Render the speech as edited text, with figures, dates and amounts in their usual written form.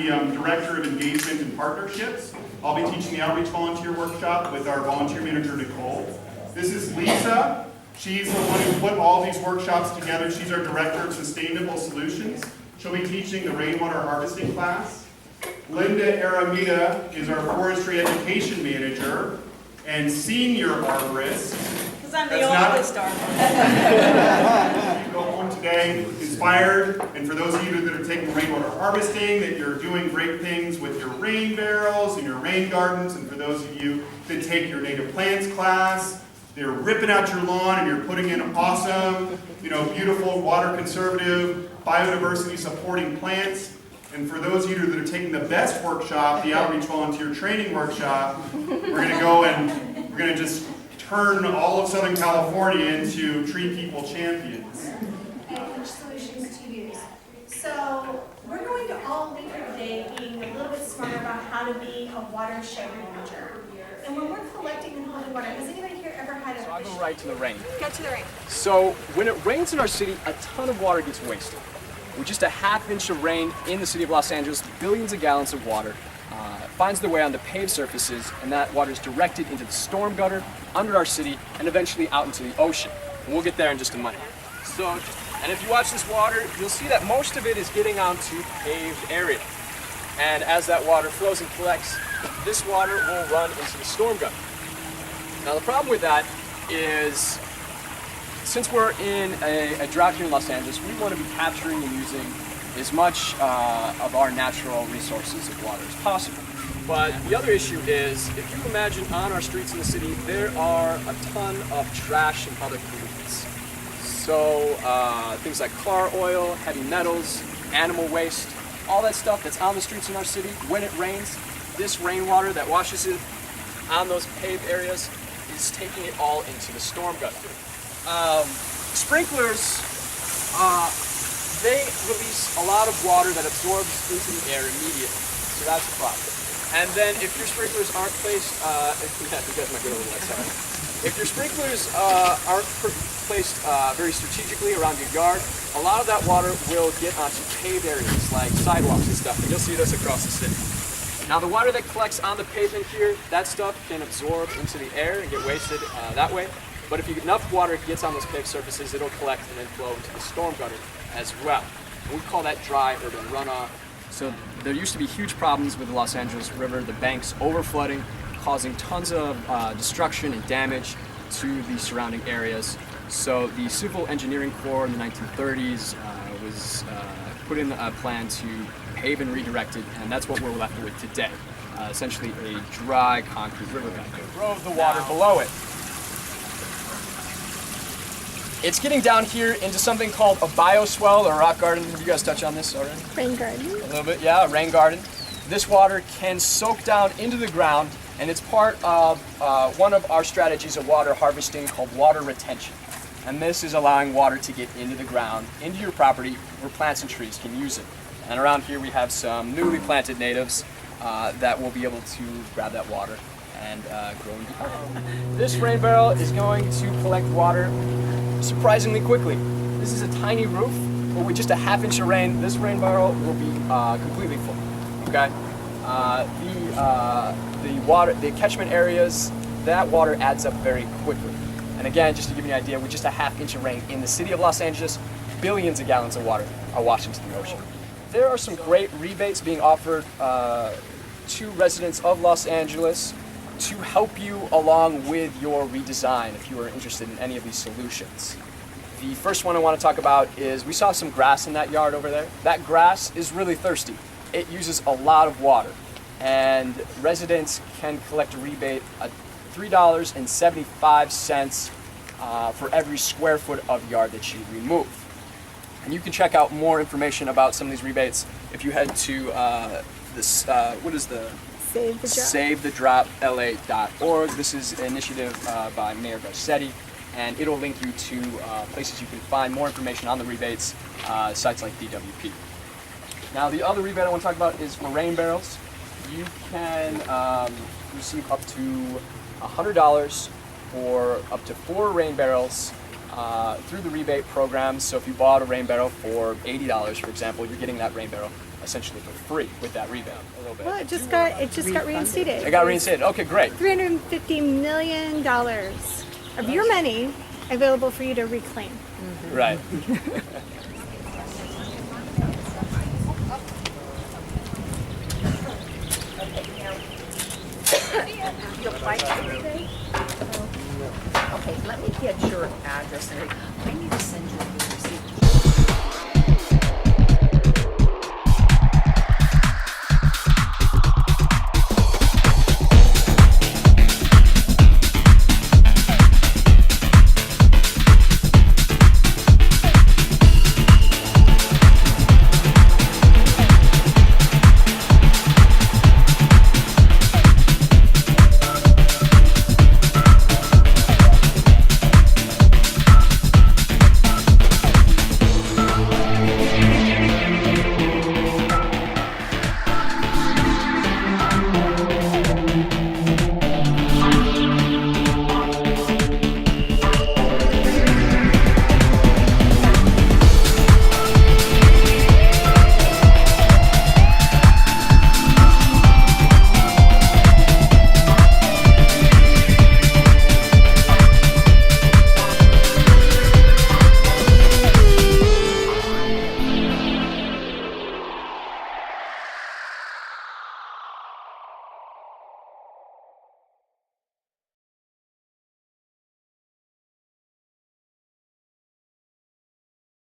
the Director of Engagement and Partnerships. I'll be teaching the Outreach Volunteer Workshop with our volunteer manager, Nicole. This is Lisa. She's the one who put all these workshops together. She's our Director of Sustainable Solutions. She'll be teaching the Rainwater Harvesting class. Linda Aramita is our Forestry Education Manager and Senior Arborist. Because I'm the oldest arborist. You go home today inspired, and for those of you that are taking rainwater harvesting, that you're doing great things with your rain barrels and your rain gardens, and for those of you that take your native plants class, they're ripping out your lawn and you're putting in awesome, beautiful, water conservative, biodiversity supporting plants. And for those of you that are taking the best workshop, the Outreach Volunteer Training Workshop, we're going to go and we're going to just turn all of Southern California into tree people champions. And which solutions to use. So we're going to all leave here today being a little bit smarter about how to be a watershed manager. And when we're collecting and holding water, has anybody here ever had a So I go right to the rain. Go to the rain. So when it rains in our city, a ton of water gets wasted. With just a half inch of rain in the city of Los Angeles, billions of gallons of water finds their way onto paved surfaces, and that water is directed into the storm gutter, under our city, and eventually out into the ocean. And we'll get there in just a minute. And if you watch this water, you'll see that most of it is getting onto paved area. And as that water flows and collects, this water will run into the storm gutter. Now the problem with that is, since we're in a drought here in Los Angeles, we want to be capturing and using as much of our natural resources of water as possible. But the other issue is, if you imagine on our streets in the city, there are a ton of trash and other pollutants. So things like car oil, heavy metals, animal waste, all that stuff that's on the streets in our city, when it rains, this rainwater that washes it on those paved areas is taking it all into the storm gutter. Sprinklers, they release a lot of water that absorbs into the air immediately, so that's a problem. And then if your sprinklers aren't placed, you guys might get a little wet, sorry. If your sprinklers aren't placed very strategically around your yard, a lot of that water will get onto paved areas like sidewalks and stuff, and you'll see this across the city. Now the water that collects on the pavement here, that stuff can absorb into the air and get wasted that way. But if enough water gets on those paved surfaces, it'll collect and then flow into the storm gutter as well. And we call that dry urban runoff. So there used to be huge problems with the Los Angeles River, the banks overflooding, causing tons of destruction and damage to the surrounding areas. So the Civil Engineering Corps in the 1930s was put in a plan to pave and redirect it, and that's what we're left with today. Essentially a dry concrete riverbed. Drove the water below it. It's getting down here into something called a bioswale or a rock garden. Have you guys touched on this already? Rain garden. A little bit, yeah, a rain garden. This water can soak down into the ground, and it's part of one of our strategies of water harvesting called water retention. And this is allowing water to get into the ground, into your property, where plants and trees can use it. And around here we have some newly planted natives that will be able to grab that water and grow and become. This rain barrel is going to collect water surprisingly quickly. This is a tiny roof, but with just a half inch of rain, this rain barrel will be completely full. Okay, the catchment areas, that water adds up very quickly. And again, just to give you an idea, with just a half inch of rain in the city of Los Angeles, billions of gallons of water are washed into the ocean. There are some great rebates being offered to residents of Los Angeles to help you along with your redesign if you are interested in any of these solutions. The first one I want to talk about is, we saw some grass in that yard over there. That grass is really thirsty. It uses a lot of water, and residents can collect a rebate of $3.75 for every square foot of yard that you remove. And you can check out more information about some of these rebates if you head to SaveTheDropLA.org. This is an initiative by Mayor Garcetti, and it'll link you to places you can find more information on the rebates, sites like DWP. Now the other rebate I want to talk about is for rain barrels. You can receive up to $100 for up to 4 rain barrels through the rebate program. So if you bought a rain barrel for $80, for example, you're getting that rain barrel a essentially for free with that rebound a little bit. Well, it just got reinstated. It got reinstated. Okay, great. $350 million of your money available for you to reclaim. Right. You applied for everything? Okay, let me get your address and everything. I need to send you